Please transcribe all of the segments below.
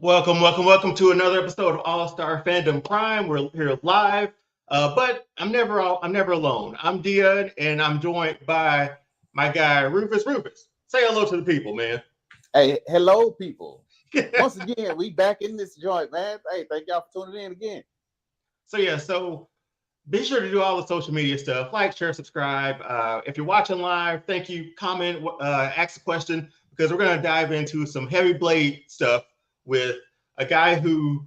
Welcome to another episode of All-Star Fandom Prime. We're here live, but I'm never alone. I'm Dion, and I'm joined by my guy Rufus. Rufus, say hello to the people, man. Hey, hello, people. Once again, we back in this joint, man. Hey, thank y'all for tuning in again. So be sure to do all the social media stuff, like, share, subscribe. If you're watching live, thank you. Comment, ask a question, because we're gonna dive into some heavy Blade stuff with a guy who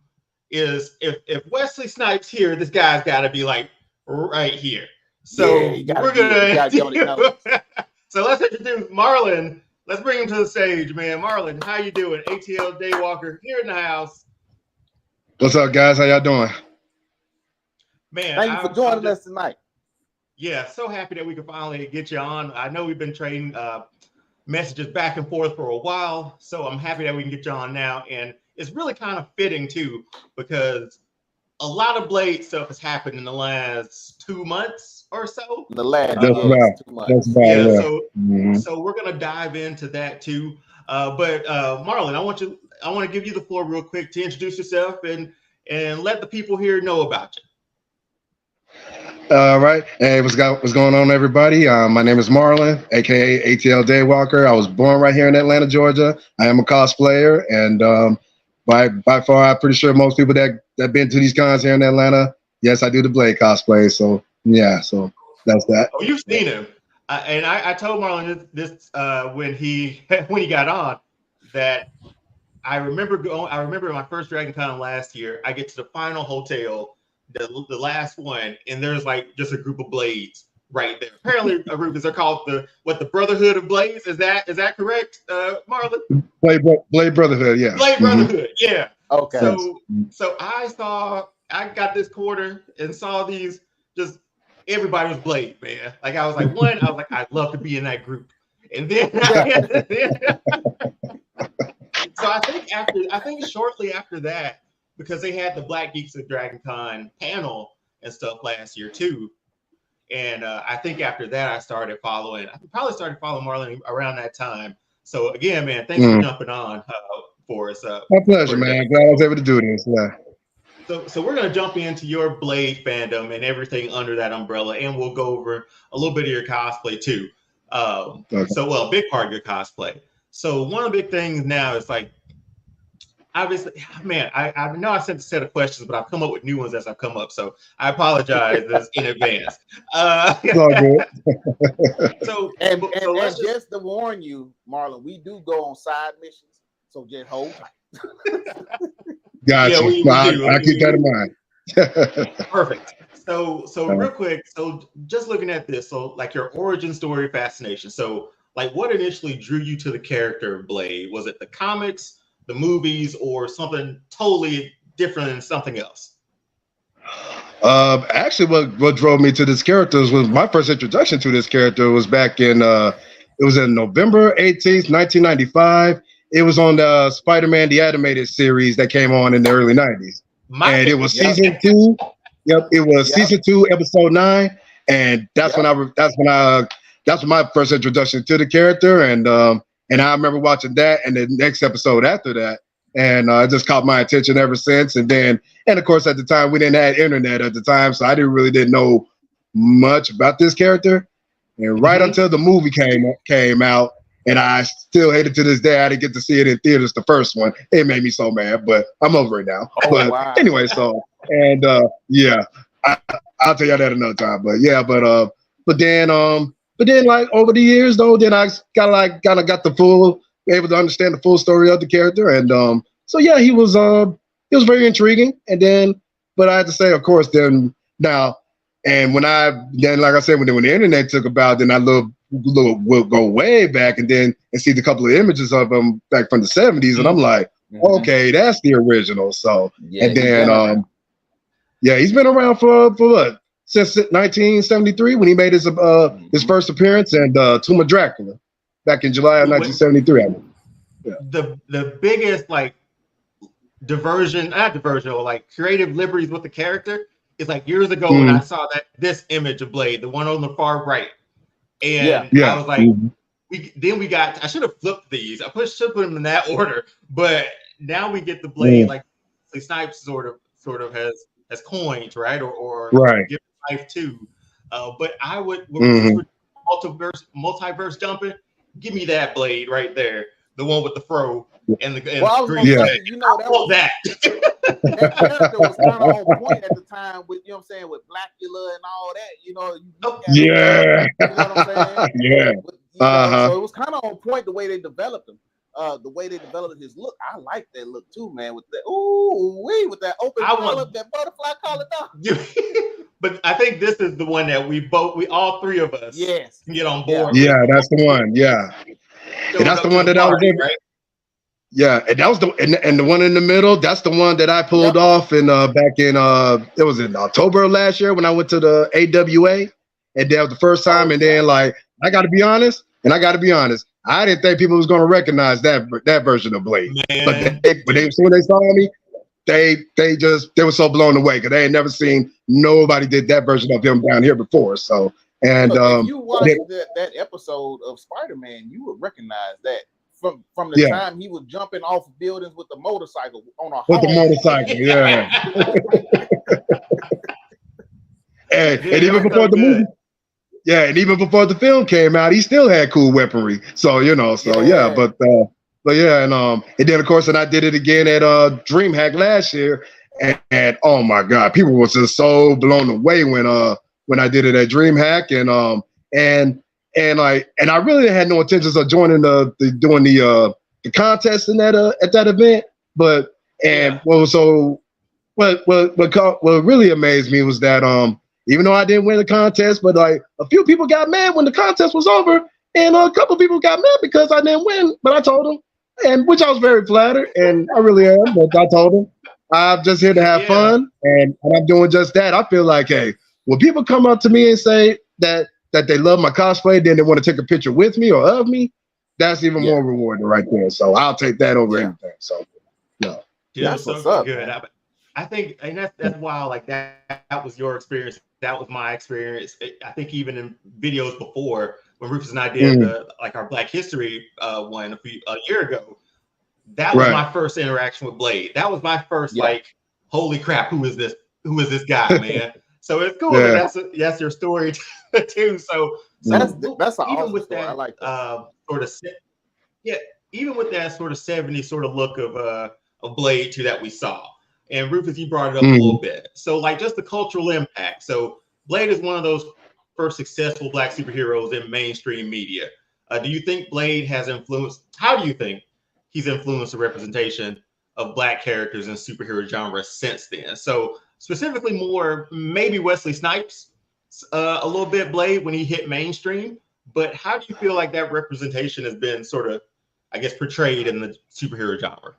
is, if Wesley Snipes here, this guy's got to be like right here. So we're gonna so let's introduce Marlon. Let's bring him to the stage, man. Marlon, how you doing? ATL Daywalker here in the house. What's up, guys? How y'all doing? Man, thank you for joining us tonight. Yeah, so happy that we could finally get you on. I know we've been trading messages back and forth for a while, so I'm happy that we can get you on now. And it's really kind of fitting too, because a lot of Blade stuff has happened in the last 2 months or so. The last 2 months. So we're gonna dive into that too. But Marlon, I want to give you the floor real quick to introduce yourself and let the people here know about you. All right. Hey, what's going on, everybody? My name is Marlon, aka ATL Daywalker. I was born right here in Atlanta, Georgia. I am a cosplayer, and by far, I'm pretty sure most people that been to these cons here in Atlanta, yes, I do the Blade cosplay. So yeah, so that's that. Oh, you've seen him, and I told Marlon this when he got on, that I remember my first Dragon Con last year. I get to the final hotel, the last one, and there's like just a group of Blades right there. Apparently, Rufus, they're called the Brotherhood of Blades. Is that correct, Marlon? Blade Brotherhood, yeah. Blade Brotherhood, yeah. Okay. So I got this quarter and saw these, just everybody was Blade, man. Like I was like, I'd love to be in that group. And then so I think shortly after that, because they had the Black Geeks of Dragon Con panel and stuff last year too. And I think after that, I probably started following Marlon around that time. So again, man, thanks for jumping on for us. My pleasure, man. Glad I was able to do this. Yeah. So we're going to jump into your Blade fandom and everything under that umbrella, and we'll go over a little bit of your cosplay too. Okay. So, well, a big part of your cosplay. So one of the big things now is like, obviously, man, I know I sent a set of questions, but I've come up with new ones as I've come up. So I apologize in advance. It's all good. So just to warn you, Marlon, we do go on side missions, so just hold tight. Gotcha. I keep that in mind. Perfect. So real quick, so just looking at this, so like your origin story fascination. So like what initially drew you to the character of Blade? Was it the comics, the movies, or something totally different than something else? Actually, what drove me to this character was my first introduction to this character was back in it was in November 18th, 1995. It was on the Spider-Man the Animated Series that came on in the early 90s. It was season 2. Yep, it was season 2, episode 9, and that's when my first introduction to the character, and I remember watching that and the next episode after that, and it just caught my attention ever since. And of course at the time we didn't have internet at the time, so I didn't know much about this character. And right until the movie came out, and I still hate it to this day, I didn't get to see it in theaters, the first one. It made me so mad, but I'm over it now. Anyway, so and yeah, I'll tell you that another time. But then like over the years though, then I kind of got able to understand the full story of the character, and so yeah, he was very intriguing. And then, but I had to say, of course, then now, and like I said, when the internet took about, then I will go way back and see the couple of images of him back from the 70s, and I'm like, okay, that's the original. So and then he's been around for what? Since 1973 when he made his first appearance and Tomb of Dracula back in July of 1973. Yeah. The biggest like or like creative liberties with the character is like years ago when I saw this image of Blade, the one on the far right, and I was like, I should have flipped these. I should have put them in that order, but now we get the Blade like Snipes sort of has coined, right, or right. given life to. But I would multiverse jumping. Give me that Blade right there, the one with the fro and the green. Say, you know, that character was kind of on point at the time with, you know what I'm saying, with Blackula and all that. You know, you know what I'm saying? Yeah. So it was kind of on point the way they developed him. The way they developed his look, I like that look too, man. With that, with that open collar, that butterfly collar dog. But I think this is the one that we all three of us, can get on board. Yeah, that's the one. Yeah, and that's the one that I was in. Right? Yeah, and that was and the one in the middle. That's the one that I pulled off in back in it was in October of last year when I went to the AWA, and that was the first time. And then like I got to be honest, I didn't think people was going to recognize that version of Blade. But as soon as they saw me, they were so blown away because they had never seen nobody did that version of him down here before. So and if you watched that episode of Spider-Man, you would recognize that from the time he was jumping off buildings with the motorcycle on a motorcycle, and even before the movie. Yeah, and even before the film came out, he still had cool weaponry. So but and then of course, and I did it again at DreamHack last year, and oh my God, people were just so blown away when I did it at DreamHack, and I really had no intentions of joining doing the contest in that at that event, but what really amazed me was that even though I didn't win the contest, but like a few people got mad when the contest was over, and a couple people got mad because I didn't win. But I told them, and which I was very flattered, and I really am. But I told them, I'm just here to have fun, and I'm doing just that. I feel like, hey, when people come up to me and say that they love my cosplay, then they want to take a picture with me or of me, that's even more rewarding right there. So I'll take that over anything. So that's so good. I think, and that's why like that was your experience. That was my experience. I think even in videos before when Rufus and I did our Black History one a year ago, that was my first interaction with Blade. That was my first like, holy crap, who is this guy, man? So it's cool. That's your story too. So that's even awesome with story. that I like that. even with that sort of 70s sort of look of Blade too that we saw. And Rufus, you brought it up a little bit. So like just the cultural impact. So Blade is one of those first successful Black superheroes in mainstream media. Do you think Blade has influenced, how do you think he's influenced the representation of Black characters in superhero genre since then? So specifically more maybe Wesley Snipes, a little bit Blade when he hit mainstream, but how do you feel like that representation has been sort of, I guess, portrayed in the superhero genre?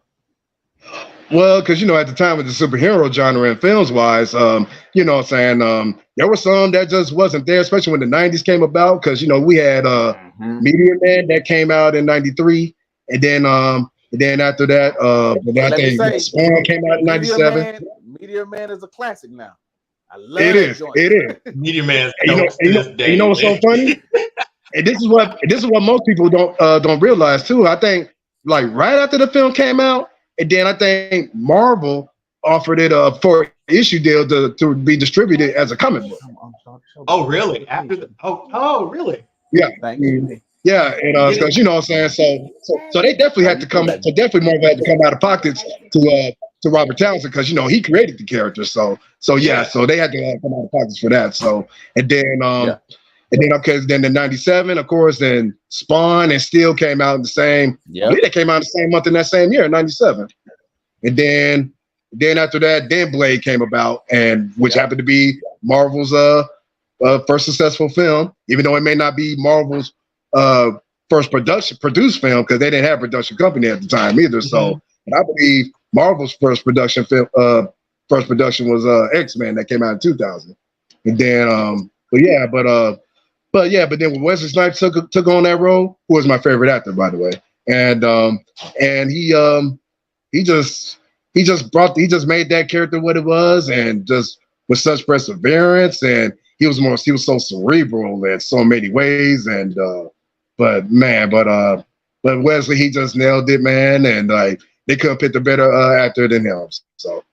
Well, because at the time of the superhero genre and films wise, there were some that just wasn't there, especially when the 90s came about. Because we had Meteor Man that came out in '93, and then after that, I think Spawn came out in '97. Meteor Man is a classic now. I love it. It is. Meteor Man. You know what's so funny? And this is what most people don't realize too. I think like right after the film came out. And then I think Marvel offered it a 4-issue deal to be distributed as a comic book. Oh, really? After really? Yeah. Yeah, and because what I'm saying, so they definitely had to come. So definitely Marvel had to come out of pockets to Robert Townsend because he created the character. So they had to come out of pockets for that. So and then in '97, of course, then Spawn and Steel came out in the same. Yeah, they came out in the same month in that same year, '97. And then after that, then Blade came about, and which happened to be Marvel's first successful film, even though it may not be Marvel's first produced film because they didn't have a production company at the time either. So, and I believe Marvel's first production film, was X-Men that came out in 2000. And then, but then when Wesley Snipes took on that role, who was my favorite actor, by the way, and he just made that character what it was, and just with such perseverance, and he was so cerebral in so many ways, and but Wesley, he just nailed it, man, and like they couldn't pick the better actor than him. So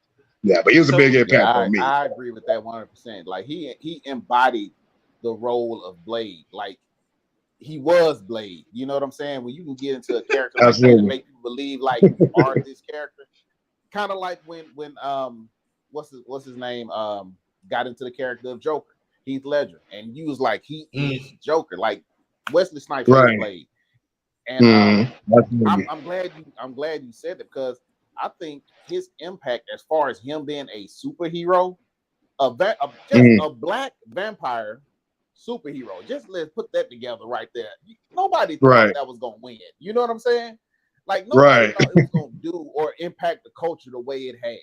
yeah, but he was a big impact on me. I agree with that 100%. Like he embodied the role of Blade. Like he was Blade. You know what I'm saying? When you can get into a character like that and make people believe like you are this character. Kind of like when what's his name got into the character of Joker, Heath Ledger, and you was like he is Joker. Like Wesley Snipes was Blade. And I'm glad you said it, because I think his impact as far as him being a superhero, a black vampire superhero, just let's put that together right there. Nobody thought that was gonna win. You know what I'm saying? Like nobody thought it was gonna do or impact the culture the way it has.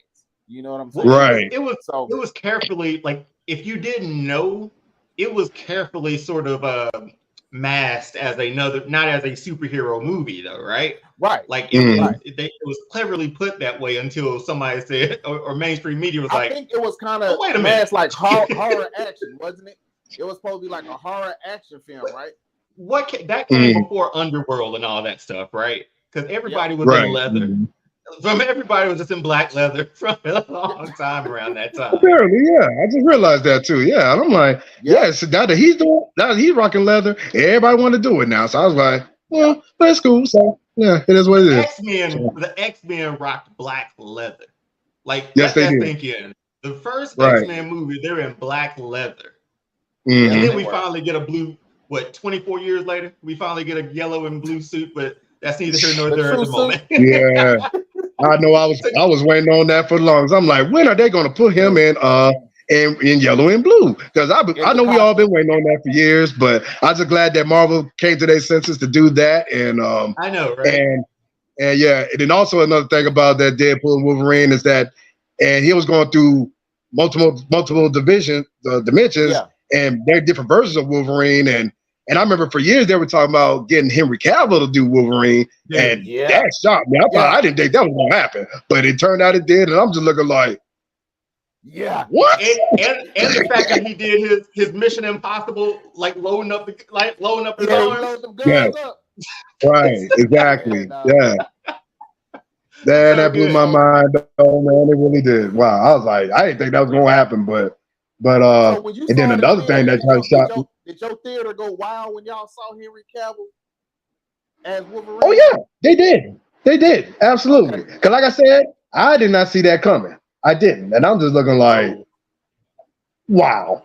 You know what I'm saying? Right. It was carefully, like, if you didn't know, it was carefully sort of masked as not as a superhero movie though, right? Right. Like it was cleverly put that way until somebody said, or mainstream media was like, I think it was kind of masked like horror action, wasn't it? It was supposed to be like a horror action film, right? That came before Underworld and all that stuff, right? Because everybody was in leather. Everybody was just in black leather from a long time around that time. Apparently, yeah. I just realized that too. Yeah, and I'm like, so now that he's rocking leather, everybody want to do it now. So I was like, well, that's cool. So yeah, it is what it is. The X-Men rocked black leather. Like, yes, they did. Thinking the first X-Men movie, they're in black leather. And then we finally get a blue, 24 years later, we finally get a yellow and blue suit, but that's neither here nor there at the moment. Yeah. I know I was waiting on that for the longest. I'm like, when are they gonna put him in yellow and blue? Because I know we all been waiting on that for years, but I'm just glad that Marvel came to their senses to do that. And I know, right? And yeah, and then also another thing about that Deadpool and Wolverine is that, and he was going through multiple dimensions, and they're different versions of Wolverine. And I remember for years they were talking about getting Henry Cavill to do Wolverine, and that shocked me. I didn't think that was gonna happen, but it turned out it did, and I'm just looking like, what? And the fact that he did his Mission Impossible, like loading up his arms. Right, exactly. That blew my mind. Oh man, it really did. Wow, I was like, I didn't think that was gonna happen, but and then another thing that kind of shocked me. Did your theater go wild when y'all saw Henry Cavill as Wolverine? Oh yeah, they did, absolutely. Because like I said, I did not see that coming. I didn't, and I'm just looking like, wow.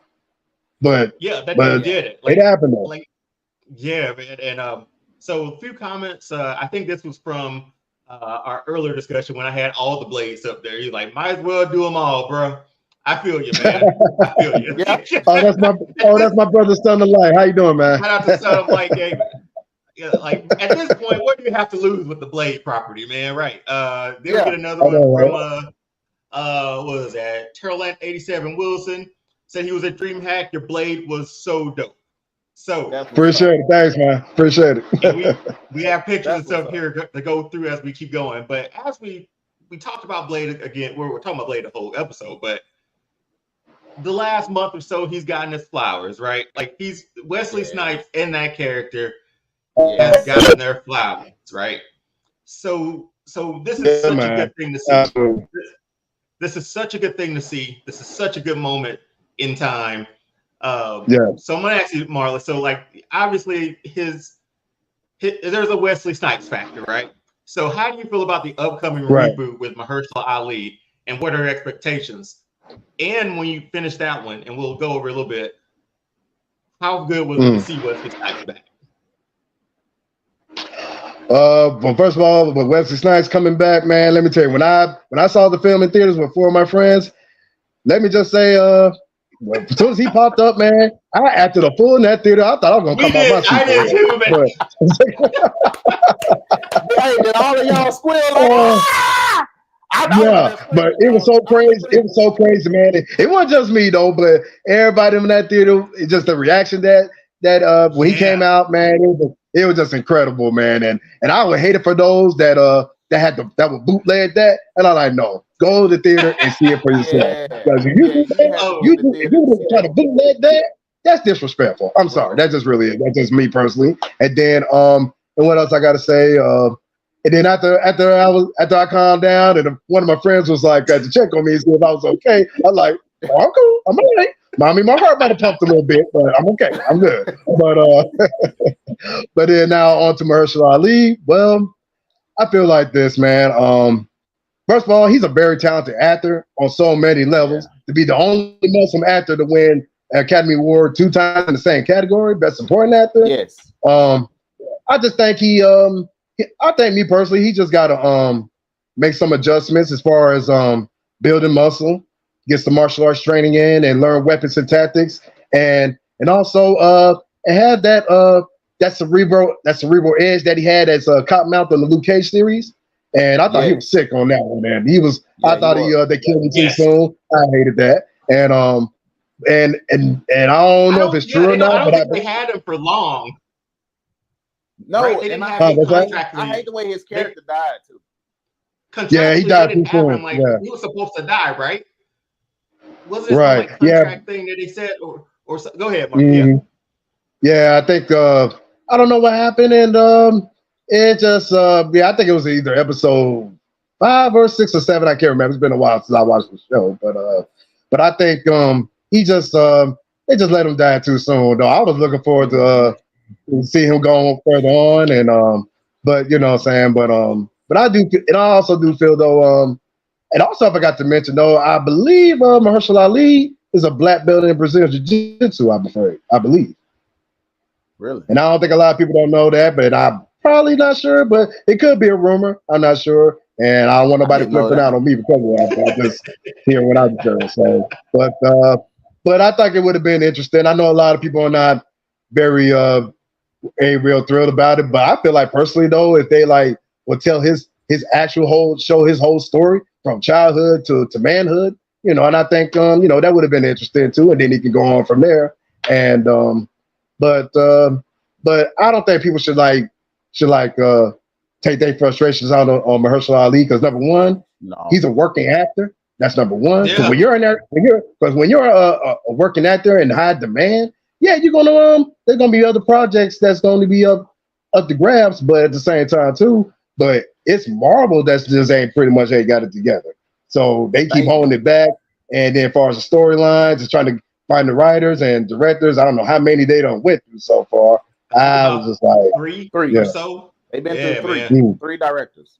But they did it. Like, it happened though. Like, yeah, man. And so a few comments. I think this was from our earlier discussion when I had all the Blades up there. You're like, might as well do them all, bro. I feel you, man. I feel you. That's my brother, Son of Light. How you doing, man? Shout out to Son of Light, David. Yeah, like at this point, what do you have to lose with the Blade property, man? Right. Then we get another one from what was that? Terrell 87 Wilson said he was a dream hack. Your Blade was so dope. So appreciate it. Thanks, man. Appreciate it. We have pictures and stuff here to go through as we keep going. But as we talked about Blade again, we're talking about Blade the whole episode, but the last month or so, he's gotten his flowers, right? Like he's Wesley Snipes in that character has gotten their flowers, right? So this is such a good thing to see. This is such a good thing to see. This is such a good moment in time. So I'm gonna ask you, Marlon. So like obviously there's a Wesley Snipes factor, right? So how do you feel about the upcoming reboot with Mahershala Ali, and what are your expectations? And when you finish that one, and we'll go over a little bit, how good was it to see Wesley Snipes back? Well, first of all, with Wesley Snipes coming back, man, let me tell you, when I saw the film in theaters with 4 of my friends, let me just say, as soon as he popped up, man, I acted a fool in that theater. I thought I was gonna come out my seat. I did too, man. Did all of y'all squeal? But it was so crazy. It was so crazy, man. It wasn't just me though, but everybody in that theater. Just the reaction that when he came out, man, it was just incredible, man. And I would hate it for those that would bootleg that. And I'm like, no, go to the theater and see it for yourself. Because if you try to bootleg that, that's disrespectful. I'm sorry. That's just me personally. And then and what else I gotta say? And then after I calmed down, and one of my friends was like, to check on me and see if I was okay. I'm like, oh, I'm cool. I'm all right. Mommy, my heart might have pumped a little bit, but I'm okay. I'm good. But then now on to Mahershala Ali. Well, I feel like this, man. First of all, he's a very talented actor on so many levels. Yeah. To be the only Muslim actor to win an Academy Award 2 times in the same category, Best Supporting Actor. Yes. I just think I think me personally, he just got to make some adjustments as far as building muscle, get some martial arts training in, and learn weapons and tactics, and also have that cerebral edge that he had as Cottonmouth on the Luke Cage series. And I thought he was sick on that one, man. I thought they killed him too soon. I hated that. And I don't know if it's true or not. I don't think they had him for long. No, right? They didn't have him contract. I hate the way his character died too. Yeah, he died too soon. He was supposed to die, right? Was it some contract thing that he said, or go ahead, Mark? Mm-hmm. Yeah, I think I don't know what happened, and it just I think it was either episode 5 or 6 or 7. I can't remember. It's been a while since I watched the show, but I think they just let him die too soon. Though I was looking forward to see him go further on, and but you know what I'm saying. But I do, and I also do feel though, and also I forgot to mention though, I believe Mahershala Ali is a black belt in Brazilian Jiu-Jitsu. I believe. Really? And I don't think a lot of people don't know that, but I'm probably not sure. But it could be a rumor. I'm not sure, and I don't want nobody flipping out on me because of that. I just hear what I'm sure. So, but I think it would have been interesting. I know a lot of people are not very ain't real thrilled about it, but I feel like personally though, if they would tell his actual show his whole story from childhood to manhood, and I think that would have been interesting too, and then he can go on from there. And but I don't think people should take their frustrations out on Mahershala Ali because number one, he's a working actor. That's number one. Because when you're in there, when you're a working actor in high demand, you're gonna there's gonna be other projects that's going to be up the grabs, but at the same time too. But it's Marvel that's just ain't got it together. So they keep holding it back. And then as far as the storylines, it's trying to find the writers and directors. I don't know how many they done went through so far. I was just like three or so. They've been through three directors.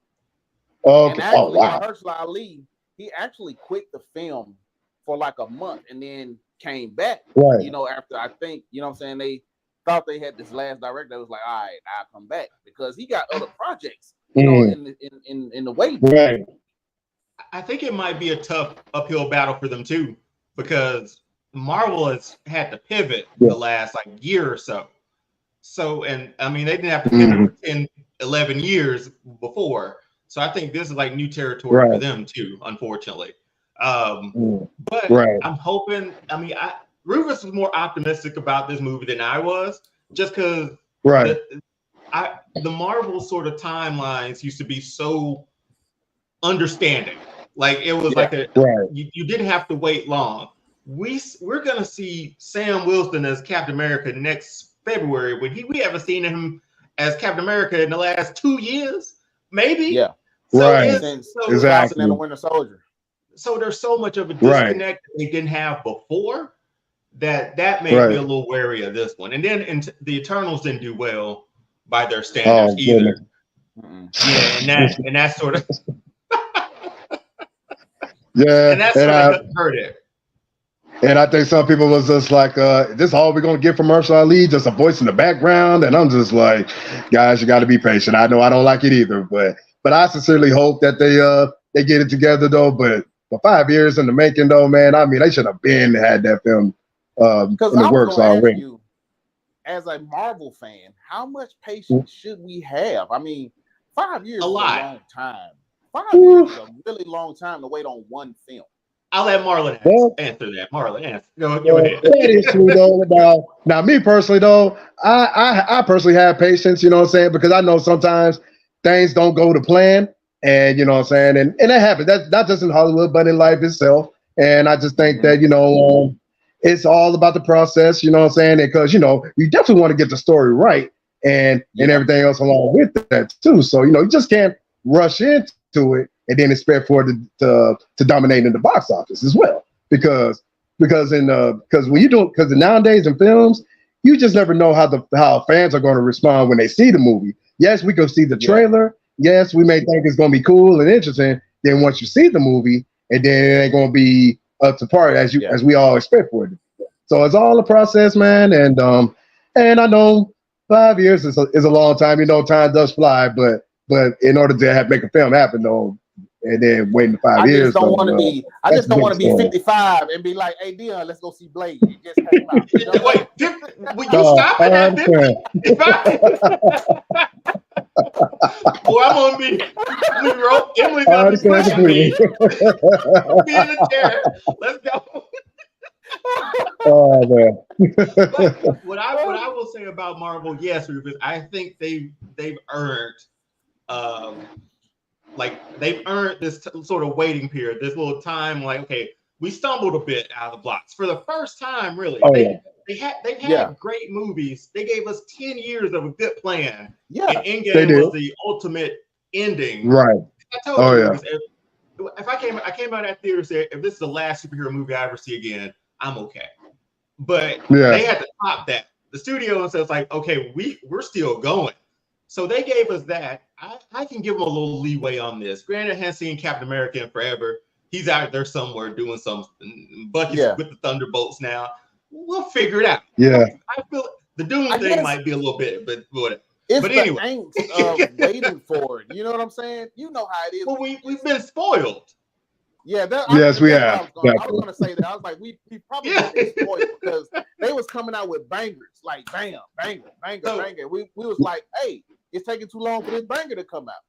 Okay. And actually, wow. Mahershala Ali, he actually quit the film for like a month and then came back. Right. After I think, they thought they had this last director that was like, all right, I'll come back because he got other projects, in the way. Right. I think it might be a tough uphill battle for them too, because Marvel has had to pivot the last year or so. So, and I mean, they didn't have to pivot for 10, 11 years before. So I think this is new territory for them too, unfortunately. But I'm hoping, Rufus was more optimistic about this movie than I was, just because the Marvel sort of timelines used to be so understanding. It was you didn't have to wait long. We're gonna see Sam Wilson as Captain America next February, when we haven't seen him as Captain America in the last 2 years, maybe. Yeah. Exactly. And the Winter Soldier. So there's so much of a disconnect that they didn't have before that made me a little wary of this one. And then the Eternals didn't do well by their standards either. Yeah, and that sort of and that sort of hurt it. And I think some people was just like, this is all we're going to get from Mahershala Ali, just a voice in the background. And I'm just like, guys, you got to be patient. I know I don't like it either, but I sincerely hope that they get it together, though. But for 5 years in the making, though, man, they should have had that film in the works already. You, as a Marvel fan, how much patience should we have? 5 years is a long time. 5 years is a really long time to wait on one film. I'll let Marlon answer that. Marlon, answer. Go ahead. That is true, though. Now, me personally, though, I personally have patience, because I know sometimes things don't go to plan, and you know what I'm saying, and that happens. That's not just in Hollywood, but in life itself. And I just think that it's all about the process, you know what I'm saying, because you definitely want to get the story right, and everything else along with that too. So you just can't rush into it and then expect for it to dominate in the box office as well, because when you do, because nowadays in films, you just never know how fans are going to respond when they see the movie. Yes, we go see the trailer. Yes, we may think it's going to be cool and interesting. Then once you see the movie, and then it ain't going to be up to par as we all expect for it. So it's all a process, man. And I know 5 years is a long time. Time does fly, but in order to make a film happen, though, and then waiting 5 years. I just don't want to be 55 and be like, "Hey, Dion, let's go see Blade." It just came out. Wait, will you stop it at 50? Well, I'm gonna be. Emily's gonna be pushing me. I'll be in the chair. Let's go. Oh man. But what I will say about Marvel, yes, Rufus, I think they've earned, they've earned this sort of waiting period, this little time. Like, okay, we stumbled a bit out of the blocks for the first time, really. They've had great movies. They gave us 10 years of a good plan. Yeah, and Endgame was the ultimate ending. Right. I told you, if I came out of that theater and said, if this is the last superhero movie I ever see again, I'm okay. But they had to top that. The studio says like, okay, we're still going. So they gave us that. I can give them a little leeway on this. Granted, I haven't seen Captain America in forever. He's out there somewhere doing some Bucky's with the Thunderbolts now. We'll figure it out. Yeah. I feel the Doom thing might be a little bit, but whatever. It's but anyway, angst of waiting for it. You know what I'm saying? You know how it is. Well, we've been spoiled. Yeah, we have. I was going to say that. I was like, we probably been spoiled because they was coming out with bangers, like bam, banger. We was like, hey, it's taking too long for this banger to come out.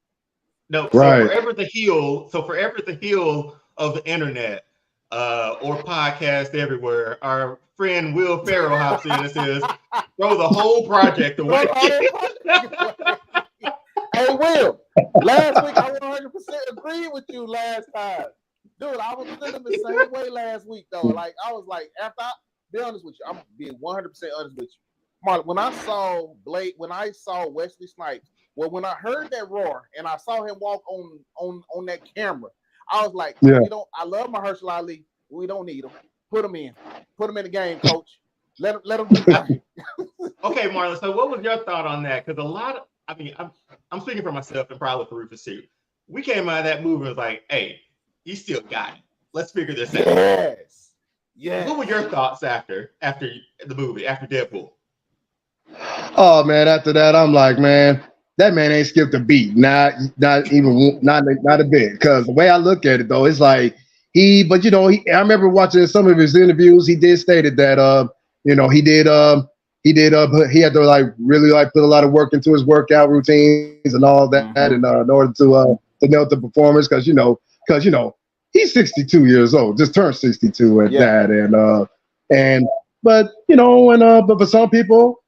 No, right. Forever the heel of the internet or podcast everywhere, our friend Will Ferrell hops in and says, throw the whole project away. Hey, Will, last week I 100% agreed with you last time. Dude, I was feeling the same way last week, though. Like, I was like, be honest with you, I'm being 100% honest with you. Marlon, when I saw Blade, when I saw Wesley Snipes, when I heard that roar and I saw him walk on that camera, I was like, I love Mahershala Ali. We don't need him. Put him in the game, coach. Let him do that. Okay, Marlon. So, what was your thought on that? Because I'm speaking for myself and probably for Rufus too. We came out of that movie and was like, hey, he still got it. Let's figure this out. Yes. What were your thoughts after the movie, after Deadpool? Oh man, after that, I'm like, man, that man ain't skipped a beat. Not a bit. Because the way I look at it though, it's like I remember watching some of his interviews. He did stated that he had to really put a lot of work into his workout routines and all that, and in order to nail the performance, because he's 62 years old, just turned 62 at that, but for some people,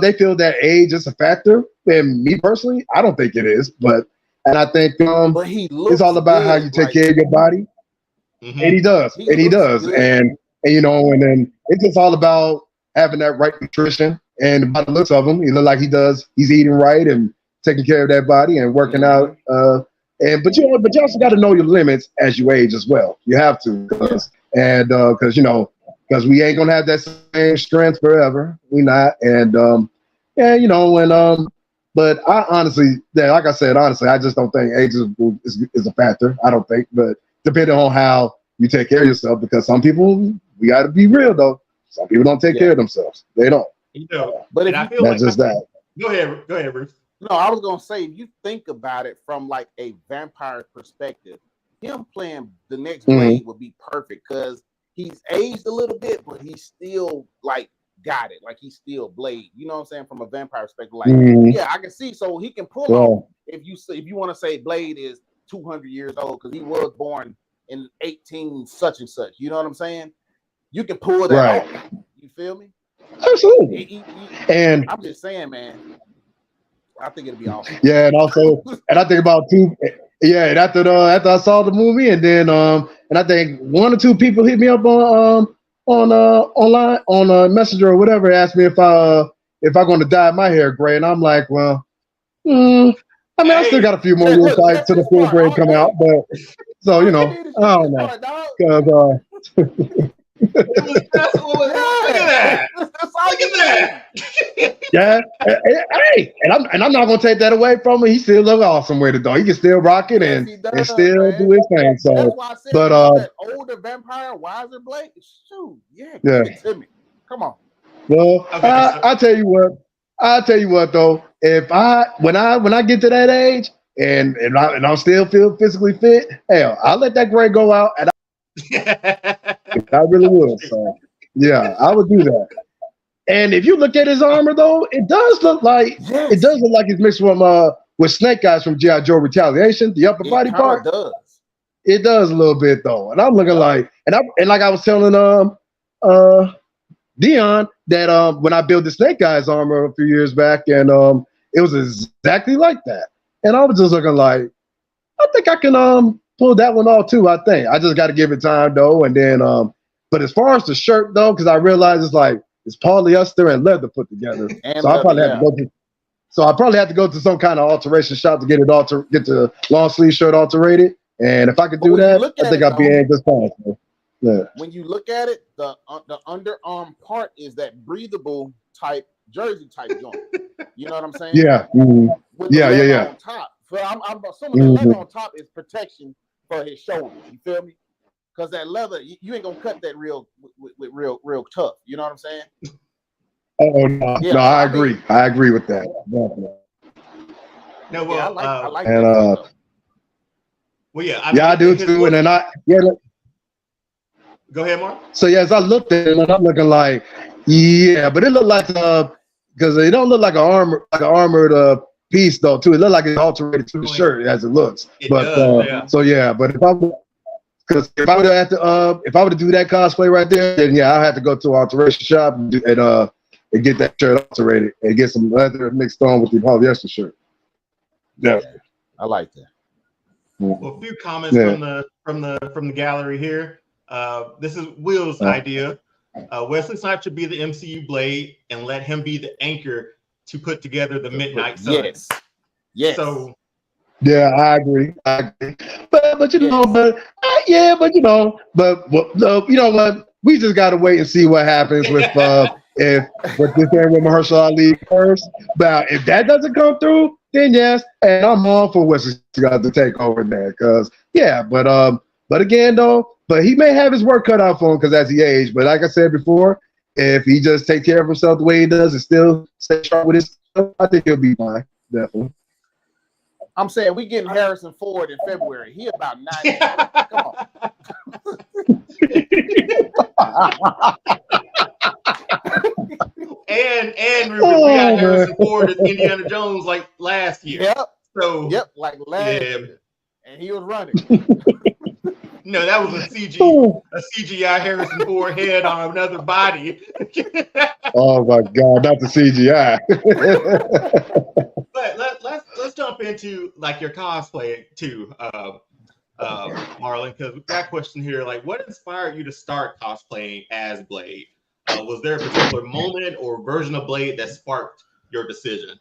they feel that age is a factor, and me personally, I don't think it is, and I think it's all about how you take care of your body, and he does, and then it's just all about having that right nutrition. And by the looks of him, he look like he's eating right and taking care of that body and working out. But you also got to know your limits as you age as well. You have to, because we ain't gonna have that same strength forever. We not, but I honestly, like I said, I just don't think age is a factor. I don't think, but depending on how you take care of yourself, because some people, we got to be real though. Some people don't take care of themselves. They don't. But I feel that's just that. Go ahead, Bruce. No, I was gonna say, if you think about it from like a vampire perspective, him playing the next Blade would be perfect because he's aged a little bit, but he's still like got it. Like he's still Blade. You know what I'm saying? From a vampire perspective, like I can see. So he can pull off. If you want to say Blade is 200 years old because he was born in 18 such and such. You know what I'm saying? You can pull that off. You feel me? Absolutely. And I'm just saying, man. I think it'd be awesome. Yeah, and also, and I think about two. Yeah, and after I saw the movie, and then and I think one or two people hit me up on online on Messenger or whatever, asked me if I if I'm going to dye my hair gray, and I'm like, well, I mean, I still got a few more years to the full gray come out, but so I don't know, because it was just, look at that. Look at that. Yeah. Hey, and I'm not gonna take that away from him. He still look awesome with it though. He can still rock it and still do his thing. So that's why I said that older vampire wiser Blade. Shoot, give it to me. Come on. Well, I'll tell you what though. If when I get to that age and I still feel physically fit, hell, I'll let that gray go out and I really would. So yeah, I would do that. And if you look at his armor, though, it does look like it's mixed with Snake Eyes from G.I. Joe Retaliation, the upper body part. It does a little bit though, and I'm looking like, and like I was telling Dion that when I built the Snake Eyes armor a few years back, and it was exactly like that, and I was just looking like, I think I can pull that one off too. I think I just got to give it time though, and then but as far as the shirt though, because I realized it's polyester and leather put together. So I probably have to go to some kind of alteration shop to get the long sleeve shirt alterated. And if I could do that, I think I'd be in good time. So, yeah. When you look at it, the underarm part is that breathable type jersey type joint. You know what I'm saying? Yeah. With the leather on top. So I'm assuming the leather on top is protection for his shoulders. You feel me? Because that leather, you ain't gonna cut that real tough. You know what I'm saying? Oh no, I agree. I agree with that. Definitely. No, well, I like and that. Well, yeah, I do too. And then go ahead, Mark. So as I looked at it, and I'm looking like, but it looked like because it don't look like an armored piece though. Too, it looked like it's alterated to the shirt as it looks. So but if I were to do that cosplay right there, then I'll have to go to an alteration shop and get that shirt alterated and get some leather mixed on with the polyester shirt. Yeah, I like that. Well, a few comments from the gallery here. This is Will's idea. Wesley Snipes should be the MCU Blade and let him be the anchor to put together the Midnight Sun. Yes. So. Yeah, I agree. But you know what? We just gotta wait and see what happens with this thing with Mahershala Ali first. But if that doesn't come through, then yes, and I'm all for Wesley got to take over there. But again though, he may have his work cut out for him because as he aged. But like I said before, if he just takes care of himself the way he does and still stay sharp with his stuff, I think he'll be fine. Definitely. I'm saying we getting Harrison Ford in February. He about 90. Come on. and we got Harrison Ford as Indiana Jones like last year. Like last year. And he was running. No, that was a CGI Harrison Ford head on another body. Oh my God, not the CGI. But let's jump into like your cosplay too, Marlon, because we've got a question here. Like, what inspired you to start cosplaying as Blade? Was there a particular moment or version of Blade that sparked your decision?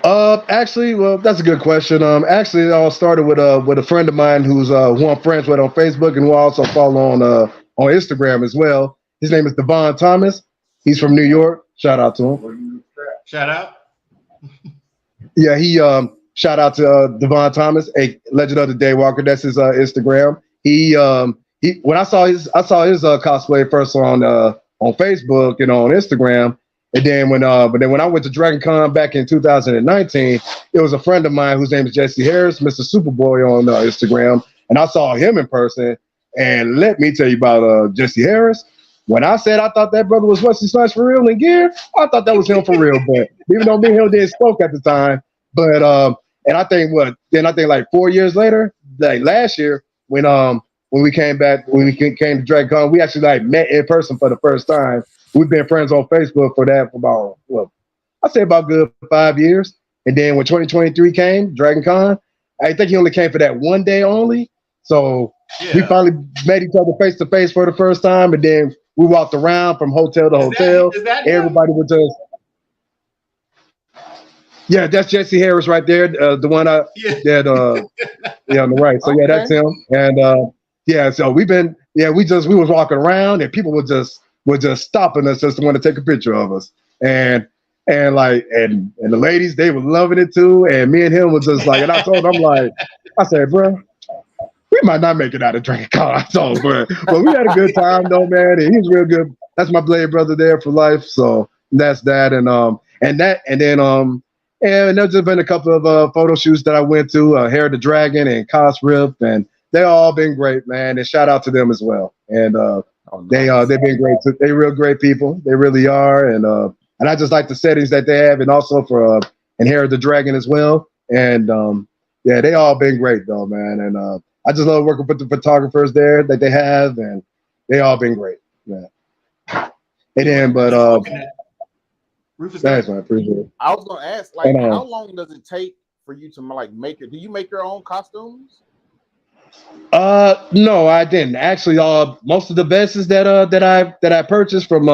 Actually, well, that's a good question. Actually, it all started with a friend of mine who I'm friends with on Facebook and who I also follow on Instagram as well. His name is Devon Thomas. He's from New York. Shout out to him. Shout out. Yeah, he shout out to Devon Thomas, a Legend of the Daywalker. That's his Instagram. He when I saw his cosplay first on Facebook and on Instagram. And then when I went to Dragon Con back in 2019, it was a friend of mine whose name is Jesse Harris, Mr. Superboy on Instagram, and I saw him in person. And let me tell you about Jesse Harris. When I said I thought that brother was Wesley Snipes for real in gear, I thought that was him for real. But even though me and him didn't spoke at the time, but and I think like 4 years later, like last year when we came to Dragon Con, we actually like met in person for the first time. We've been friends on Facebook for about good 5 years. And then when 2023 came, Dragon Con, I think he only came for that one day only. So we finally met each other face to face for the first time. And then We walked around from hotel to hotel. Is that Everybody would just. Yeah, that's Jesse Harris right there. The one on the right. So yeah, that's him. And yeah, so we was walking around and people were just stopping us just to want to take a picture of us. And the ladies, they were loving it too. And me and him was just like, and I told him, I said, bro, we might not make it out of drinking cards, but we had a good time though, man. And he was real good. That's my Blade brother there for life. So that's that. And there's just been a couple of photo shoots that I went to, Hair of the Dragon and Cos Rip, and they all been great, man. And shout out to them as well. And they've been great too. They're real great people. They really are. And I just like the settings that they have, and also for and Hair of the Dragon as well. And yeah, they all been great though, man. And I just love working with the photographers there that they have, and they all been great. Yeah. And then, Rufus, thanks, man. Appreciate it. I was gonna ask, how long does it take for you to make it? Do you make your own costumes? No, I didn't. Actually, most of the vests that I purchased from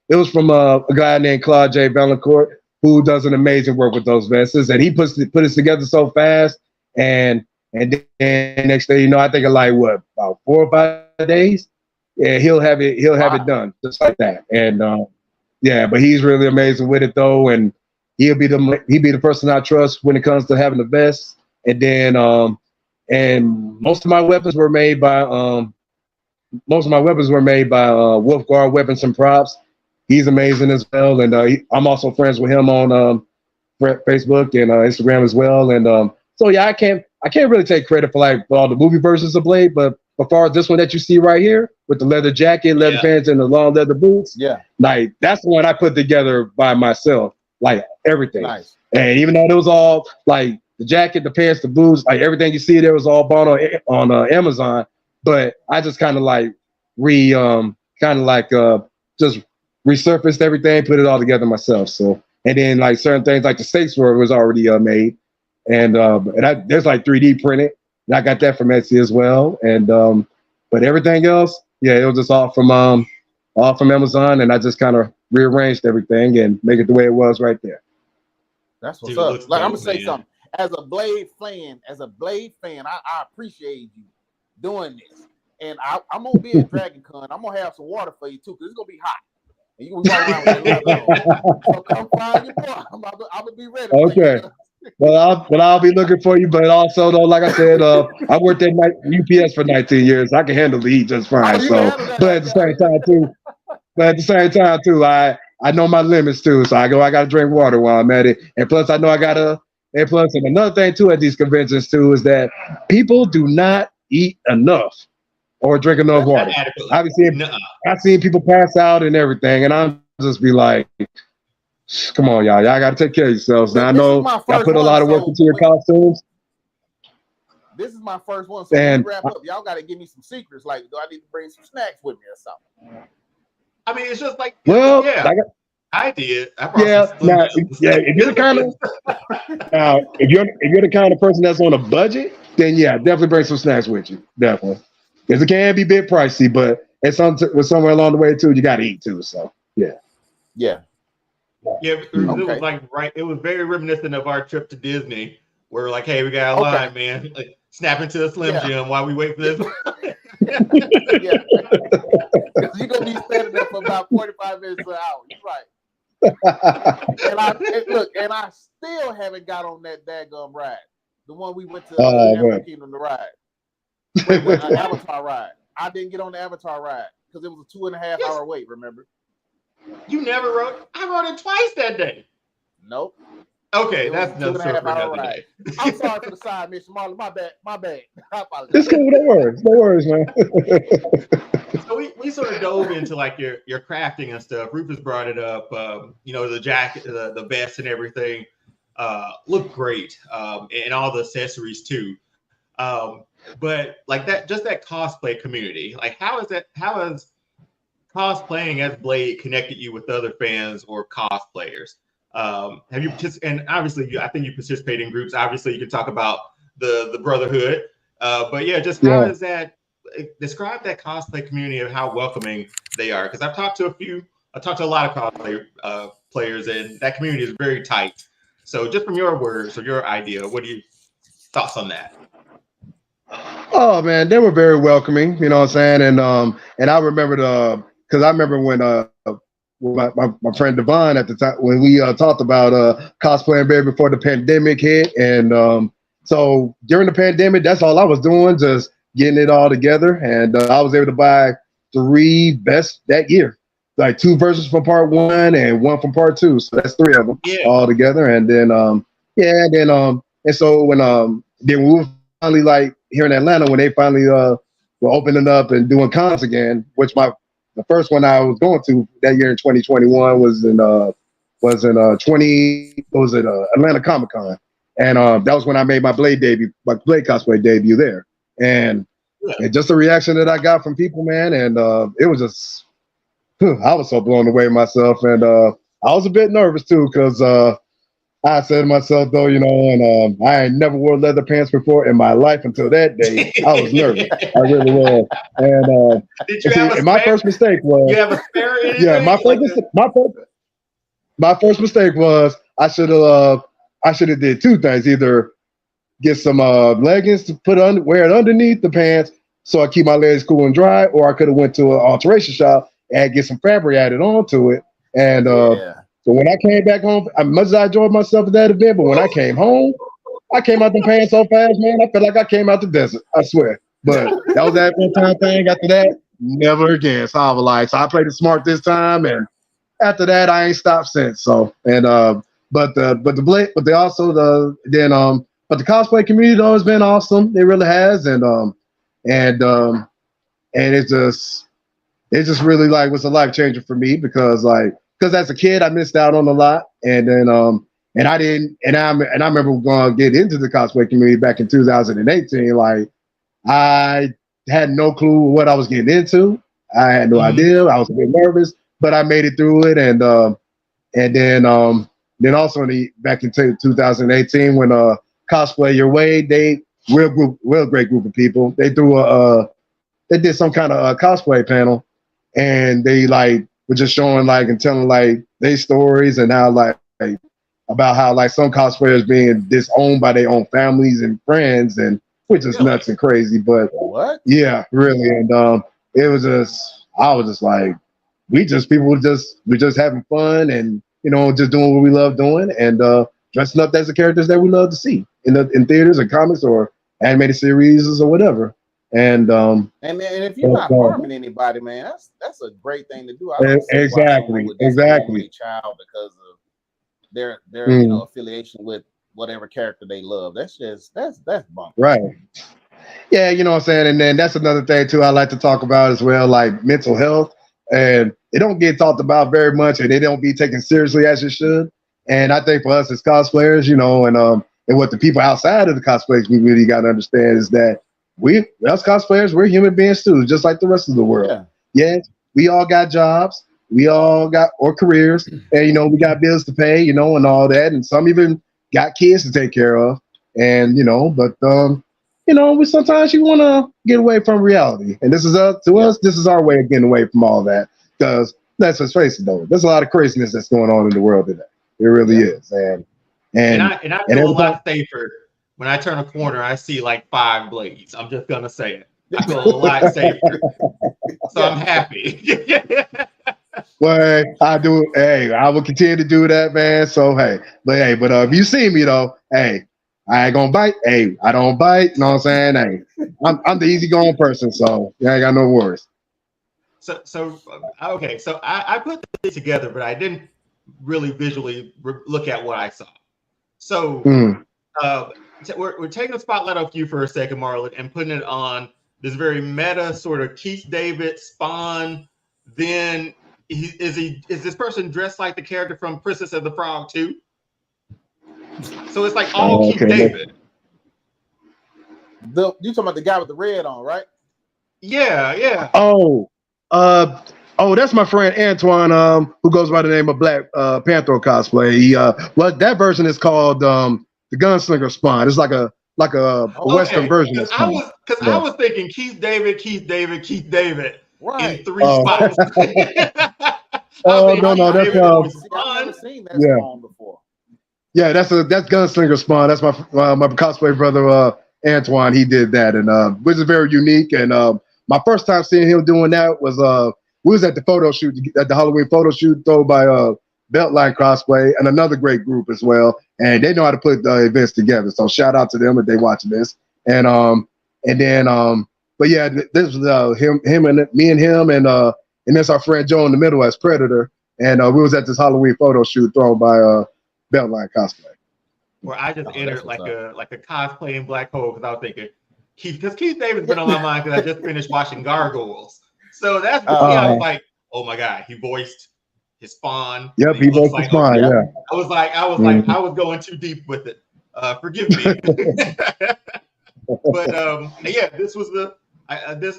it was from a guy named Claude J. Valancourt, who does an amazing work with those vests, and he put it together so fast, and then next day, I think about 4 or 5 days, yeah, he'll have it done just like that, and yeah, but he's really amazing with it though, and he'll be the person I trust when it comes to having the vest. And then and most of my weapons were made by Wolfguard Weapons and Props. He's amazing as well, and I'm also friends with him on Facebook and Instagram as well. And so yeah, I can't really take credit for all the movie versions of Blade, but as far as this one that you see right here with the leather jacket, leather pants, and the long leather boots, that's the one I put together by myself, everything. Nice. And even though it was all the jacket, the pants, the boots, everything you see there was all bought on Amazon, but I just kind of just resurfaced everything, put it all together myself. So, and then certain things the stakes was already made, and there's 3D printed. And I got that from Etsy as well, and but everything else, it was just all from Amazon, and I just kind of rearranged everything and make it the way it was right there. That's what's up. I'm gonna say something. As a Blade fan, I appreciate you doing this, and I'm gonna be at Dragon Con. I'm gonna have some water for you too, because it's gonna be hot, and you gonna walk around with that leather on. So come find your boy. I'm gonna be ready. Okay. Well, I'll be looking for you, but also though, like I said, I worked at UPS for 19 years. I can handle the heat just fine. But at the same time too, I know my limits too. So I got to drink water while I'm at it, and plus I know and another thing too at these conventions too is that people do not eat enough or drink enough water. I've seen people pass out and everything, and I'm just be like, come on, y'all got to take care of yourselves. Now I know y'all put a lot of work into your costumes. This is my first one, so when we wrap up, y'all got to give me some secrets. Do I need to bring some snacks with me or something? I mean, it's just I did. If you're the kind of if you're the kind of person that's on a budget, then definitely bring some snacks with you. Definitely, because it can be a bit pricey, but it's somewhere along the way too. You got to eat too. So yeah. Yeah, it was it was very reminiscent of our trip to Disney, where we're hey, we got a line, man. Snap into the Slim Jim while we wait for this. You're gonna be standing there for about 45 minutes to an hour. You're right. and I still haven't got on that daggum ride. The one we went to Animal Kingdom to ride. An Avatar ride. I didn't get on the Avatar ride because it was a 2.5 hour wait, remember? You never rode? I rode it twice that day. Nope. Okay, that's another story for another day. I'm sorry for the side mission, Marlon. My bad. I apologize. It's cool. No worries, man. So we sort of dove into your crafting and stuff. Rufus brought it up. The jacket, the vest, and everything looked great, and all the accessories too. But that cosplay community, how has cosplaying as Blade connected you with other fans or cosplayers? Have you and obviously I think you participate in groups. Obviously you can talk about the brotherhood, but how is that describe that cosplay community and how welcoming they are. Because I've talked to a lot of cosplay players, and that community is very tight. So just from your words or your idea, what are your thoughts on that? Oh man, they were very welcoming, you know what I'm saying? And I remember because I remember when my friend Devon at the time when we talked about cosplaying very before the pandemic hit, and so during the pandemic, that's all I was doing, just getting it all together, and I was able to buy 3 vests that year, like 2 versions from part 1 and 1 from part 2, so that's 3 of them all together, and then and so when then we were finally like here in Atlanta when they finally were opening up and doing cons again, which the first one I was going to that year in 2021 was in Atlanta Comic Con, and that was when I made my Blade cosplay debut there, and just the reaction that I got from people, man, and it was just I was so blown away myself, and I was a bit nervous too because I said to myself though, you know, and I ain't never wore leather pants before in my life until that day. I was nervous, I really was, and did you have a spare? My first mistake was you have a spare? Yeah, my first mistake was I should have did 2 things: either get some leggings to wear it underneath the pants so I keep my legs cool and dry, or I could have went to an alteration shop and get some fabric added onto it. And so when I came back home, as much as I enjoyed myself at that event, but when I came home, I came out the pants so fast, man. I felt like I came out the desert. I swear. But that was that one-time thing. After that, never again. So I was like, so I played it smart this time, and after that, I ain't stopped since. So but the cosplay community though has been awesome. It really has, and it just really like was a life changer for me because as a kid I missed out on a lot, and then and I remember going to get into the cosplay community back in 2018. Like I had no clue what I was getting into. I had no idea. I was a bit nervous, but I made it through it, and then also back in 2018 when Cosplay Your Way, real great group of people. They did some kind of cosplay panel, and they were just showing and telling their stories and how about how some cosplayers being disowned by their own families and friends, and which is nuts and crazy. But what? Yeah, really, and it was just I was just like, we're just having fun and just doing what we love doing and dressing up as the characters that we love to see in theaters and comics or animated series or whatever. And if you're not harming anybody, man, that's a great thing to do. Exactly. Child because of their affiliation with whatever character they love. That's bunk. Right. Yeah, you know what I'm saying? And then that's another thing too I like to talk about as well, like mental health. And it don't get talked about very much, and it don't be taken seriously as it should. And I think for us as cosplayers, and what the people outside of the cosplay community got to understand is that us cosplayers, we're human beings too, just like the rest of the world. Yeah, we all got jobs, we all got careers, and we got bills to pay, and all that, and some even got kids to take care of, and we sometimes you want to get away from reality, and this is us. This is our way of getting away from all that. Because let's face it, though, there's a lot of craziness that's going on in the world today. It really is, and I feel a lot safer when I turn a corner. I see 5 blades. I'm just gonna say it. I feel a lot safer, so I'm happy. Well, I do. Hey, I will continue to do that, man. So but if you see me though, hey, I ain't gonna bite. Hey, I don't bite. You know what I'm saying? Hey, I'm the easygoing person, so I ain't got no worries. So I put this together, but I didn't really visually look at what I saw. So we're taking the spotlight off you for a second, Marlon, and putting it on this very meta sort of Keith David Spawn. Then is this person dressed like the character from Princess of the Frog too? So it's all Keith David. You talking about the guy with the red on, right? Yeah. Oh, that's my friend Antoine, who goes by the name of Black Panther cosplay. That version is called the Gunslinger Spawn. It's like a like a Western version of I Spawn. was thinking Keith David Right. in 3 spots. Oh no, that's I've never seen that Spawn before. Yeah, that's Gunslinger Spawn. That's my cosplay brother Antoine. He did that, and which is very unique. And my first time seeing him doing that was we was at the photo shoot, at the Halloween photo shoot thrown by Beltline Cosplay and another great group as well. And they know how to put events together. So shout out to them if they watching this. And then but yeah, this was him and me and him and that's our friend Joe in the middle as Predator. And we was at this Halloween photo shoot thrown by Beltline Cosplay. Where I just entered like a cosplaying black hole because I was thinking Keith David's been on my mind because I just finished watching Gargoyles. So that's I was like, oh my God, he voiced his Spawn. Yep, he voiced his Spawn. Yeah. I was like, I was going too deep with it. Forgive me. But yeah, this was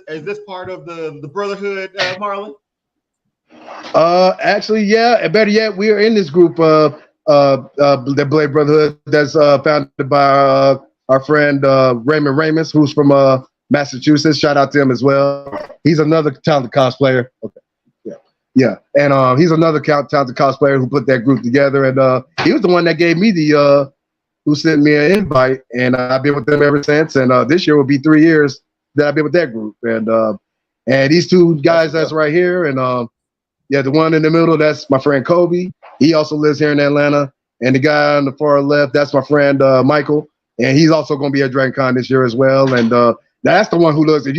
is this part of the Brotherhood, Marlon? Actually, yeah. And better yet, we are in this group the Blade Brotherhood that's founded by our friend Raymond Ramus, who's from Massachusetts. Shout out to him as well. He's another talented cosplayer. Okay. Yeah. And he's another talented cosplayer who put that group together. And he was the one that gave me who sent me an invite, and I've been with them ever since. And this year will be 3 years that I've been with that group. And these two guys that's right here, and yeah, the one in the middle, that's my friend Kobe. He also lives here in Atlanta. And the guy on the far left, that's my friend Michael. And he's also going to be at Dragon Con this year as well. And that's the one who looks, if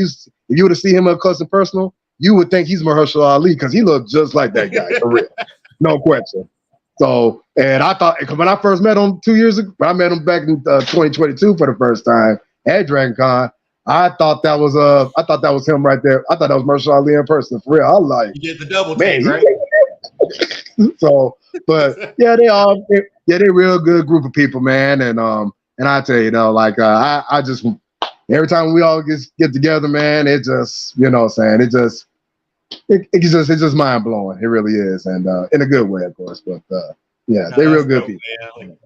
you were to see him up close and personal, you would think he's Mahershala Ali because he looked just like that guy, for real. No question. So, and I thought, when I first met him 2 years ago, I met him back in 2022 for the first time at Dragon Con. I thought that was him right there. I thought that was Mahershala Ali in person, for real. I was like, you get the double take, right? So, but yeah, they're real good group of people, man. And I tell you, like I just every time we all get together, man, it just, you know what I'm saying, it's just mind blowing. It really is, and in a good way, of course. But yeah, they're real good people. Man.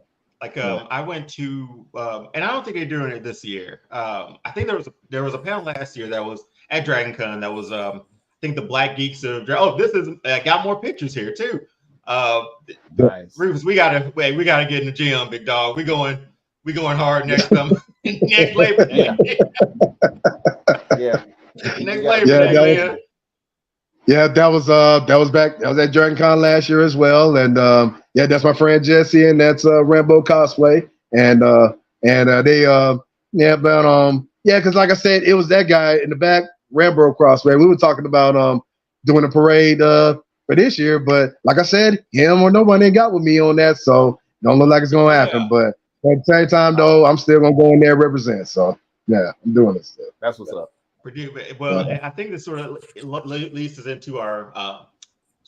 I went to, and I don't think they're doing it this year. I think there was a panel last year that was at Dragon Con that was I think the Black Geeks of this is got more pictures here too. Nice. Rufus, we gotta get in the gym, big dog. We going hard next next Labor Day. Yeah. Next Labor Day, man. Yeah, that was at Dragon Con last year as well. And yeah, that's my friend Jesse, and that's Rambo Cosplay. And because like I said, it was that guy in the back, Rambo Cosplay. We were talking about doing a parade for this year, but like I said, him or nobody ain't got with me on that, so don't look like it's gonna happen. Yeah. But at the same time, though, I'm still gonna go in there and represent. So yeah, I'm doing this stuff. That's what's up. Well, I think this sort of leads us into our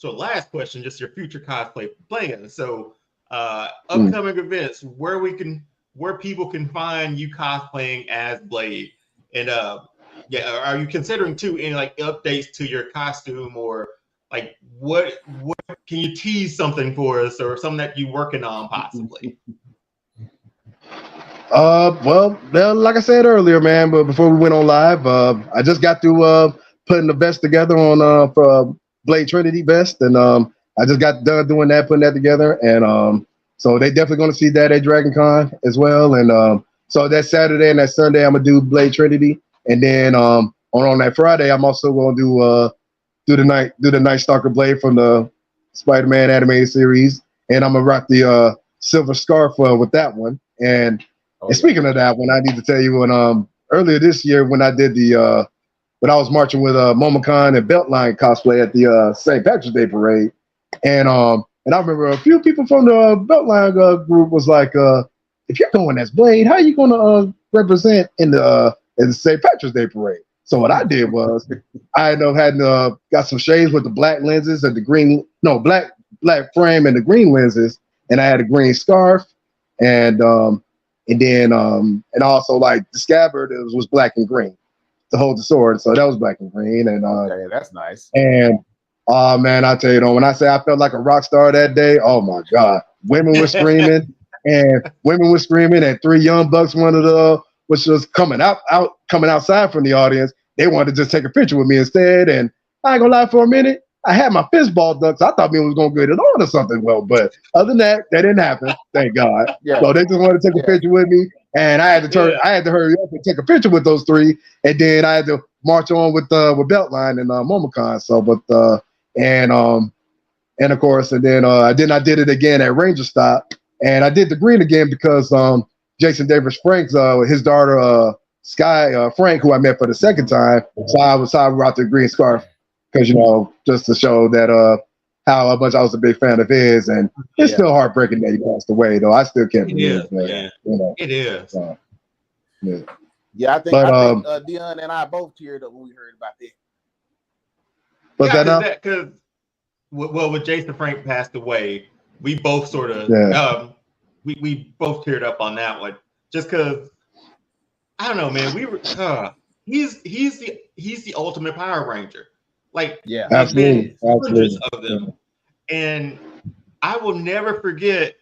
last question, just your future cosplay plans. So upcoming events, where people can find you cosplaying as Blade, and are you considering too any like updates to your costume, or like what can you tease something for us, or something that you're working on possibly? Well, like I said earlier, man, but before we went on live, I just got through putting the vest together on for Blade Trinity vest, and I just got done doing that, putting that together, and so they definitely going to see that at Dragon Con as well. And so that Saturday and that Sunday, I'm gonna do Blade Trinity, and then on that Friday, I'm also going to do the Night Stalker Blade from the Spider-Man animated series, and I'm gonna rock the silver scarf with that one. And speaking of that one, I need to tell you when earlier this year when I did when I was marching with Momocon and Beltline cosplay at the St. Patrick's Day parade, and I remember a few people from the Beltline group was like, if you're going as Blade, how are you gonna represent in the St. Patrick's Day parade? So what I did was I ended up having got some shades with the black lenses and the black frame and the green lenses, and I had a green scarf, and then also like the scabbard was black and green to hold the sword, so that was black and green. And okay, that's nice. And man, I tell you, when I say I felt like a rock star that day, oh my God, women were screaming, and 3 young bucks wanted to was coming outside from the audience, they wanted to just take a picture with me instead. And I ain't gonna lie, for a minute, I had my fist ball ducked. So I thought me was gonna get it on or something. Well, but other than that, that didn't happen. Thank God. Yeah. So they just wanted to take a picture with me, and I had to hurry up and take a picture with those three, and then I had to march on with Beltline and Momocon. So, and of course, and then I did it again at Ranger Stop, and I did the green again because Jason Davis Frank's his daughter Sky Frank, who I met for the second time, so I brought the green scarf because just to show that how much I was a big fan of his, and it's still heartbreaking that he passed away, though. I still can't believe it. It is. I think Dion and I both teared up when we heard about that. What's that now? Because when Jason Frank passed away, we both sort of we both teared up on that one, just because I don't know, man. He's the ultimate Power Ranger. Like, absolutely, hundreds of them, and I will never forget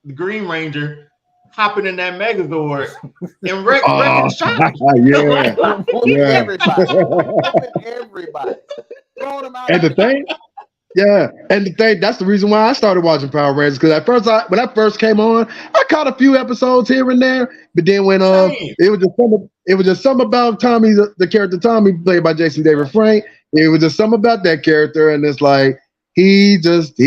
the Green Ranger hopping in that Megazord and wrecking shop. Everybody, throwing them out. And the thing, that's the reason why I started watching Power Rangers, because at first, when I first came on, I caught a few episodes here and there, but then when it was just something about Tommy, the character Tommy, played by Jason David Frank. It was just something about that character, and it's like he just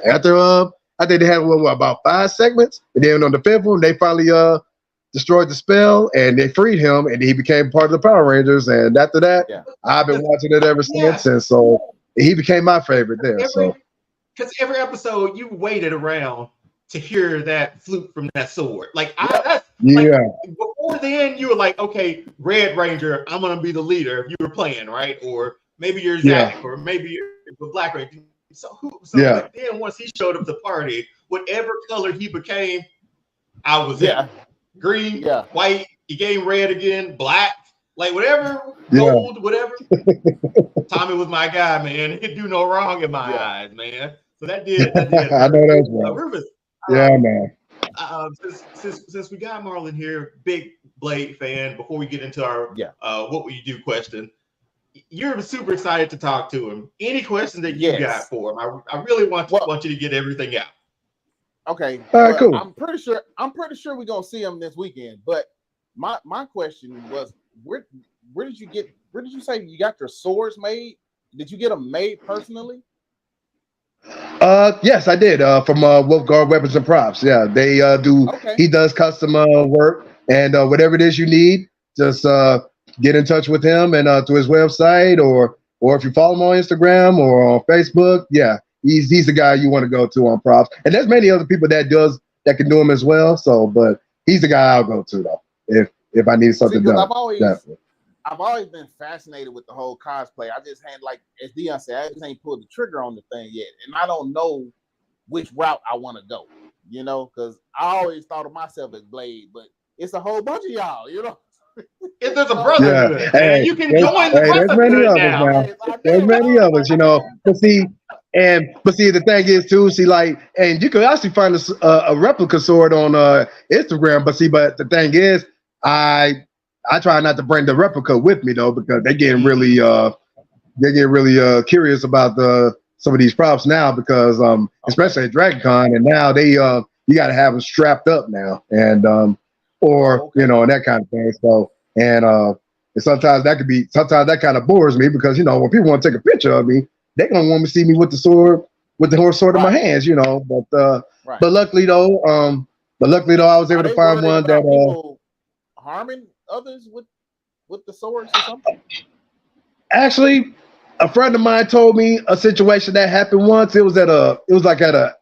after I think they had about 5 segments, and then on the 5th one they finally destroyed the spell and they freed him, and he became part of the Power Rangers. And after that, I've been watching it ever since, and so he became my favorite there. Because every episode you waited around to hear that flute from that sword. Like, before then, you were like, okay, Red Ranger, I'm gonna be the leader if you were playing, right? Or maybe you're Zach, or maybe you're the Black Ranger. Then once he showed up to the party, whatever color he became, I was in. Green, white, he came red again, black, like whatever, gold, whatever. Tommy was my guy, man. He could do no wrong in my eyes, man. So that did. I know that's right. Rufus, man. Since we got Marlon here, big Blade fan. Before we get into our what will you do question, you're super excited to talk to him. Any questions that you got for him? I really want you to get everything out. Okay. All right, cool. I'm pretty sure we're gonna see him this weekend. But my question was, where did you say you got your swords made? Did you get them made personally? Yes, I did. From Wolfguard Weapons and Props. Yeah, they do. Okay. He does custom work, and whatever it is you need, just get in touch with him and to his website, or if you follow him on Instagram or on Facebook. Yeah, he's the guy you want to go to on props. And there's many other people that can do them as well. So, but he's the guy I'll go to though if I need something done. I've always been fascinated with the whole cosplay. I just had, like, as Dion said, I just ain't pulled the trigger on the thing yet. And I don't know which route I want to go, because I always thought of myself as Blade, but it's a whole bunch of y'all, If there's a brother, you can join the there's many others now. There's many others, But see, the thing is too, and you can actually find a replica sword on Instagram. But the thing is, I try not to bring the replica with me though, because they get really curious about some of these props now, because especially at Dragon Con, and now they you got to have them strapped up now, and and that kind of thing. So and sometimes that kind of bores me, because when people want to take a picture of me, they gonna want to see me with the horse sword in my hands, But luckily though, I was able to find one that harming others with the swords or something. Actually, a friend of mine told me a situation that happened once. It was at an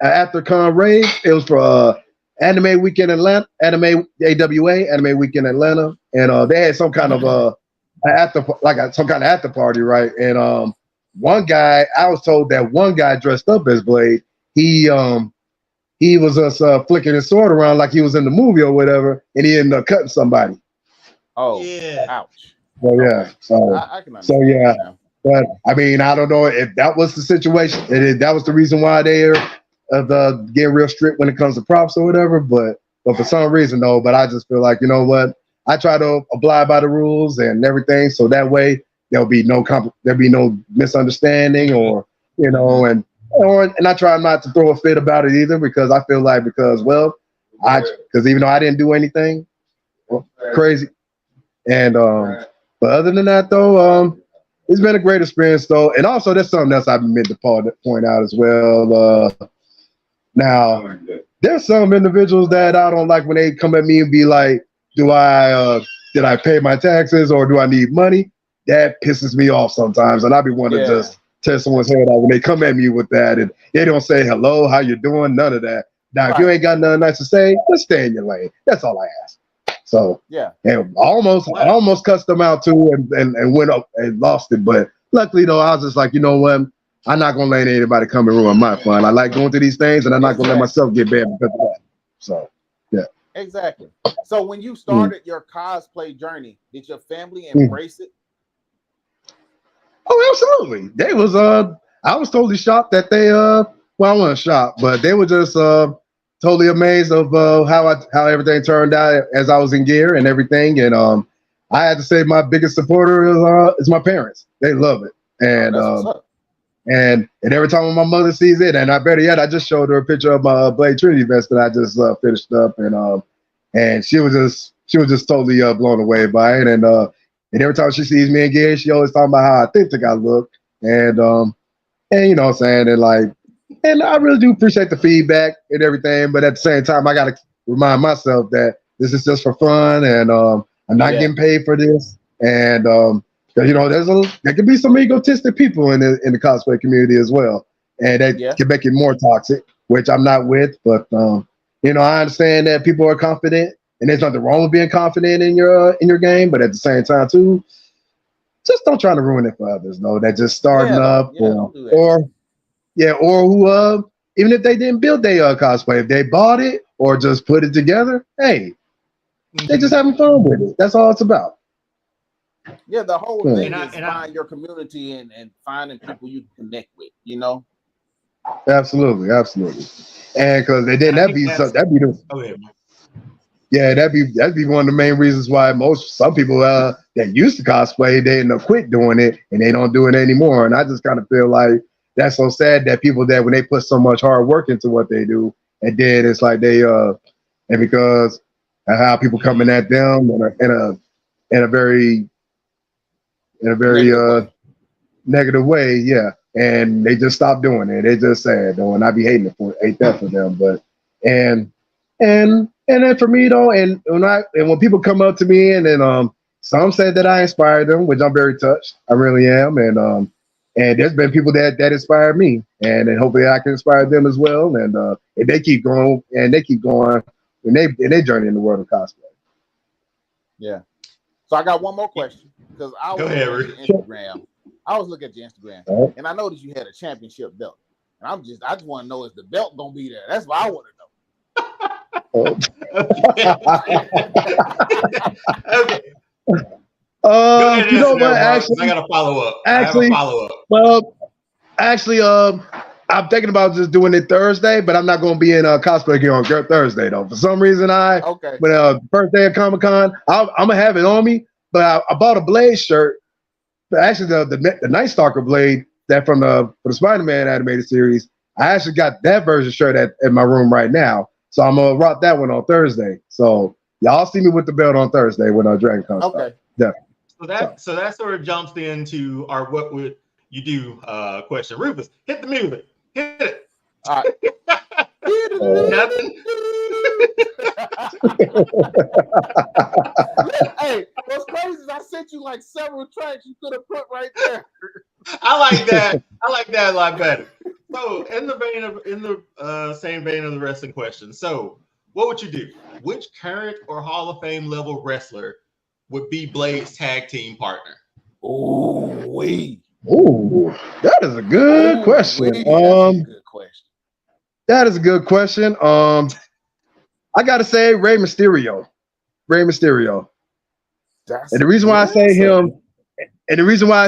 AfterCon rave. It was for Anime Weekend Atlanta, AWA, Anime Weekend Atlanta, and they had some kind of some kind of after party, right? And I was told that one guy dressed up as Blade. He was just flicking his sword around like he was in the movie or whatever, and he ended up cutting somebody. Oh, yeah! Ouch. Well, yeah. So, I can understand. So yeah. But I mean, I don't know if that was the situation. That was the reason why they're getting real strict when it comes to props or whatever. But for some reason, though. But I just feel like, you know what? I try to abide by the rules and everything, so that way there'll be no misunderstanding or and I try not to throw a fit about it either because I feel like because even though I didn't do anything crazy, and but other than that though, it's been a great experience though, and also there's something else I've meant to point out as well. Now there's some individuals that I don't like when they come at me and be like, did I pay my taxes or do I need money? That pisses me off sometimes, and I be wanting to just tear someone's head out when they come at me with that, and they don't say hello, how you doing, none of that. Now, if you ain't got nothing nice to say, just stay in your lane. That's all I ask. So and I almost cussed them out too, and went up and lost it. But luckily though, I was just like, you know what? I'm not gonna let anybody come and ruin my fun. I like going to these things, and I'm not gonna let myself get bad because of that. So yeah. Exactly. So when you started your cosplay journey, did your family embrace it? Oh, absolutely. They was I was totally shocked that they well, I wasn't shocked, but they were just totally amazed of how everything turned out as I was in gear and everything. And I had to say my biggest supporter is my parents. They love it. And and every time my mother sees it, and I better yet, I just showed her a picture of my Blade Trinity vest that I just finished up, and she was just totally blown away by it. And every time she sees me in gear, she always talking about how authentic I look, and you know what I'm saying, and I really do appreciate the feedback and everything, but at the same time, I gotta remind myself that this is just for fun, and I'm not getting paid for this, and because there can be some egotistic people in the cosplay community as well, and that can make it more toxic, which I'm not with. But I understand that people are confident, and there's nothing wrong with being confident in your game. But at the same time, too, just don't try to ruin it for others. No, that just starting up, or who even if they didn't build their cosplay, if they bought it or just put it together, hey, they just having fun with it. That's all it's about. Yeah, the whole thing is find your community and finding people you connect with, Absolutely. And because that'd be one of the main reasons why some people that used to cosplay, they end up quit doing it and they don't do it anymore. And I just kind of feel like that's so sad that people that when they put so much hard work into what they do, and then it's like they and because of how people coming at them in a very negative way, and they just stop doing it. They just sad though, and I be hate that for them. But and then for me though, and when people come up to me and then some said that I inspired them, which I'm very touched. I really am, and there's been people that inspired me, and then hopefully I can inspire them as well. And if they keep going in they journey in the world of cosplay. Yeah. So I got one more question because I was looking at your Instagram. I was looking at your Instagram, and I noticed you had a championship belt. And I just want to know, is the belt gonna be there? That's what I want to know. You know what? Actually, I got a follow up. Well, actually, I'm thinking about just doing it Thursday, but I'm not going to be in cosplay gear on Thursday though. For some reason, when first day of Comic-Con, I'm gonna have it on me. But I bought a Blade shirt. Actually, the Night Stalker Blade that for the Spider-Man animated series. I actually got that version shirt at my room right now, so I'm gonna rock that one on Thursday. So y'all see me with the belt on Thursday when Dragon Con. Okay. Definitely. So that sort of jumps into our what would you do question. Rufus, hit the music. Hit it. All right. Nothing. Hey, what's crazy is I sent you like several tracks you could have put right there. I like that. I like that a lot better. So, in the same vein of the wrestling question. So, what would you do? Which current or Hall of Fame level wrestler would be Blade's tag team partner? Ooh, that is a good question. That is a good question. I gotta say Rey Mysterio. And the reason why I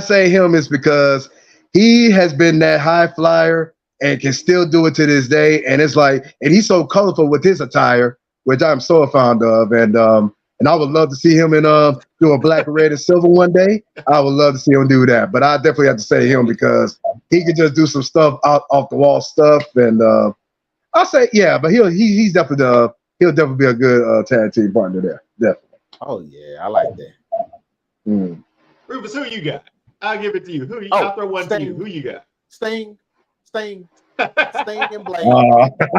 say him is because he has been that high flyer and can still do it to this day. And it's like, and he's so colorful with his attire, which I'm so fond of. And and I would love to see him in do a black, red, and silver one day. I would love to see him do that, but I definitely have to say him because he could just do some stuff off the wall stuff, and I'll say yeah, but he's definitely he'll definitely be a good tag team partner there, definitely. Oh yeah, I like that. Rufus, who you got? I'll give it to you. I'll throw one to you. Who you got? Sting and Blade.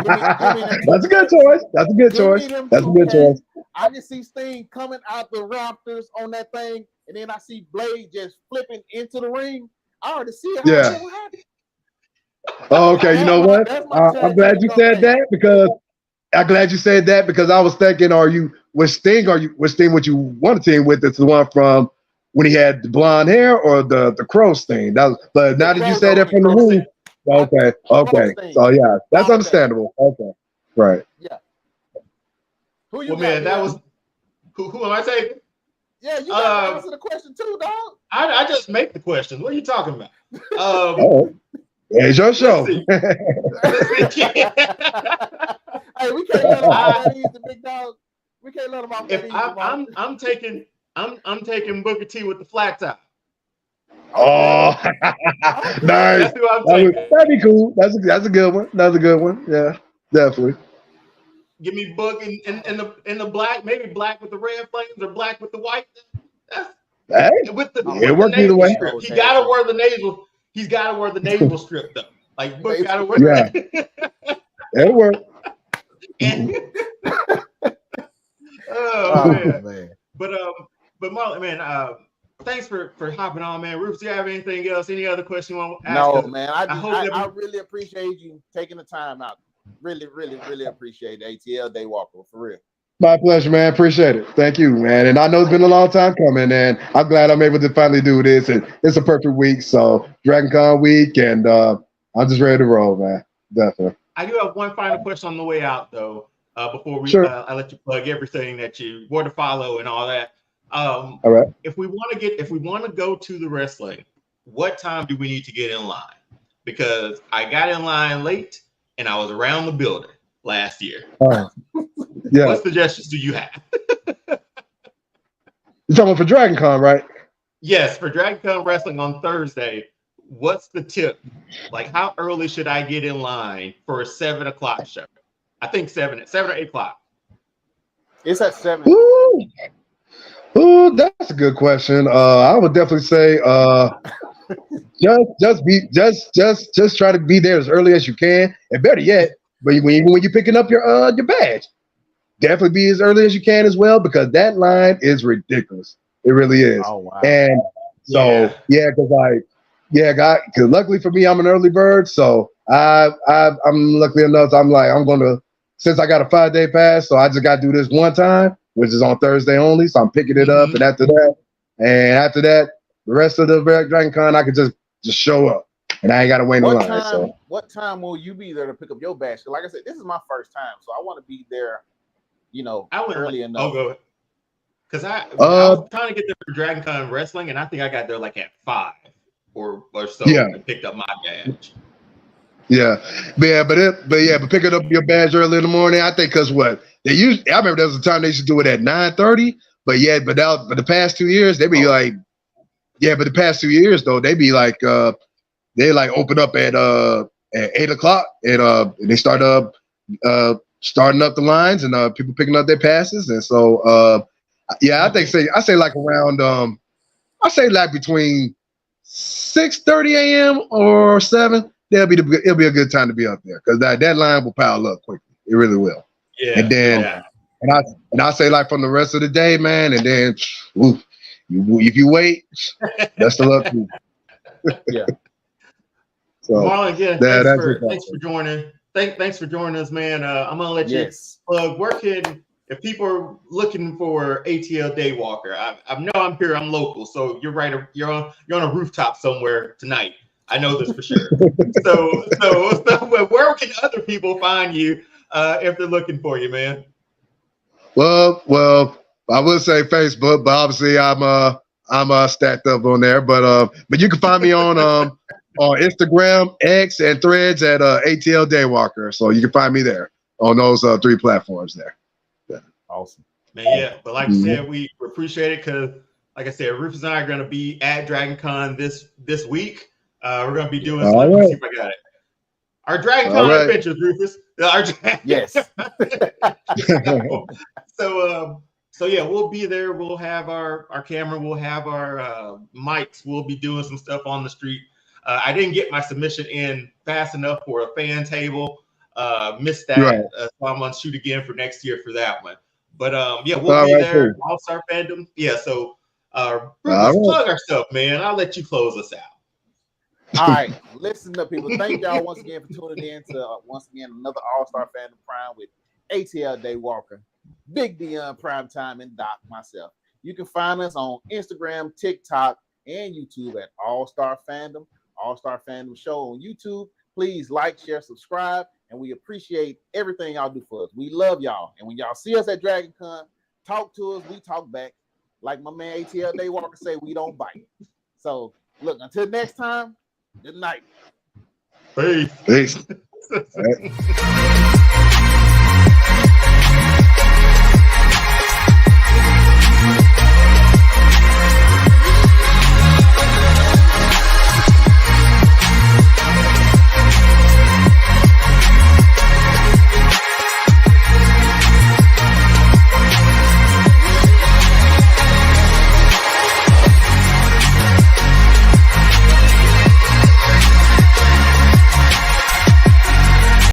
That's a good choice. That's a good choice. That's a good choice. I can see Sting coming out the rafters on that thing, and then I see Blade just flipping into the ring. I already see it. Yeah. Oh, okay. You know what? I'm glad you said that because I was thinking, with Sting what you want to team with? It's the one from when he had the blonde hair or the crow Sting. But now that you said that from the movie, okay. So yeah, that's understandable. Okay, right. Yeah. Who you got? Man, that was who am I taking? Yeah, you got to answer the question too, dog. I just make the questions. What are you talking about? It's your show. Hey, we can't let him off that easy, big dog. We can't let him off that easy. I'm taking Booker T with the flat top. Oh, nice. That's who I'm taking. That'd be cool. That's a good one. That's a good one. Yeah, definitely. Give me Book in the black, maybe black with the red flames or black with the white. It worked either way. He gotta wear the nasal. He's gotta wear the nasal strip though. Like Book gotta wear. Yeah, it'll work. Oh man. But Marlon, man, thanks for hopping on, man. Rufus, do you have anything else? Any other question you want to ask? No, man. I really appreciate you taking the time out. Really, really, really appreciate it. ATL Daywalker, for real. My pleasure, man. Appreciate it. Thank you, man. And I know it's been a long time coming, and I'm glad I'm able to finally do this. And it's a perfect week, so Dragon Con week, and I'm just ready to roll, man. Definitely. I do have one final question on the way out, though. Before I let you plug everything that you where to follow and all that. All right. If we want to go to the wrestling, what time do we need to get in line? Because I got in line late and I was around the building last year. Yeah. What suggestions do you have? You're talking for Dragon Con, right? Yes, for Dragon Con Wrestling on Thursday. What's the tip? Like, how early should I get in line for a 7 o'clock show? I think 7 or 8 o'clock. It's at 7. Ooh, that's a good question. I would definitely say just try to be there as early as you can, and better yet, but when you're picking up your badge, definitely be as early as you can as well, because that line is ridiculous. It really is. Oh wow! And so because luckily for me, I'm an early bird, so I'm luckily enough. I'm gonna, since I got a 5-day pass, so I just got to do this one time, which is on Thursday only. So I'm picking it up, and after that, the rest of the Dragon Con, I could just show up, and I ain't got to wait in line. What time will you be there to pick up your badge? Like I said, this is my first time, so I want to be there, early enough. I'll go. Because I was trying to get there for Dragon Con Wrestling, and I think I got there like at 5 or so and picked up my badge. But picking up your badge early in the morning, I think, because I remember there was a time they used to do it at 9:30, but the past 2 years they be but the past 2 years though they be like they like open up at 8 o'clock, and they start starting up the lines, and people picking up their passes, and so I say like around I say like between 6:30 a.m. or 7. It'll be a good time to be up there, because that line will pile up quickly. It really will. Yeah. And then and I say like from the rest of the day, man, and then if you wait, best of luck to you. Yeah. So Marlon, again, thanks for joining. Thanks for joining us, man. I'm gonna let you plug. If people are looking for ATL Daywalker, I know I'm here. I'm local, so you're right. You're on a rooftop somewhere tonight. I know this for sure. So where can other people find you if they're looking for you, man? Well, I would say Facebook, but obviously I'm stacked up on there. But you can find me on Instagram, X, and Threads at ATL Daywalker. So you can find me there on those 3 platforms there. Yeah. Awesome. Man, yeah. But like I said, we appreciate it because, like I said, Rufus and I are going to be at Dragon Con this week. We're going to be doing some. Let me see if I got it. Our Dragon Con adventures, Rufus. Yes. So yeah, we'll be there. We'll have our camera. We'll have our mics. We'll be doing some stuff on the street. I didn't get my submission in fast enough for a fan table. Missed that. Right. So I'm gonna shoot again for next year for that one. But yeah, we'll be there. Cool. All-Star Fandom. Yeah. So Rufus, plug our stuff, man. I'll let you close us out. All right, listen up, people. Thank y'all once again for tuning in to another All-Star Fandom Prime with ATL Daywalker, Big Dion Primetime, and Doc, myself. You can find us on Instagram, TikTok, and YouTube at All-Star Fandom, All-Star Fandom Show on YouTube. Please like, share, subscribe, and we appreciate everything y'all do for us. We love y'all. And when y'all see us at Dragon Con, talk to us, we talk back. Like my man ATL Daywalker say, we don't bite. So, look, until next time, good night. Peace. Peace.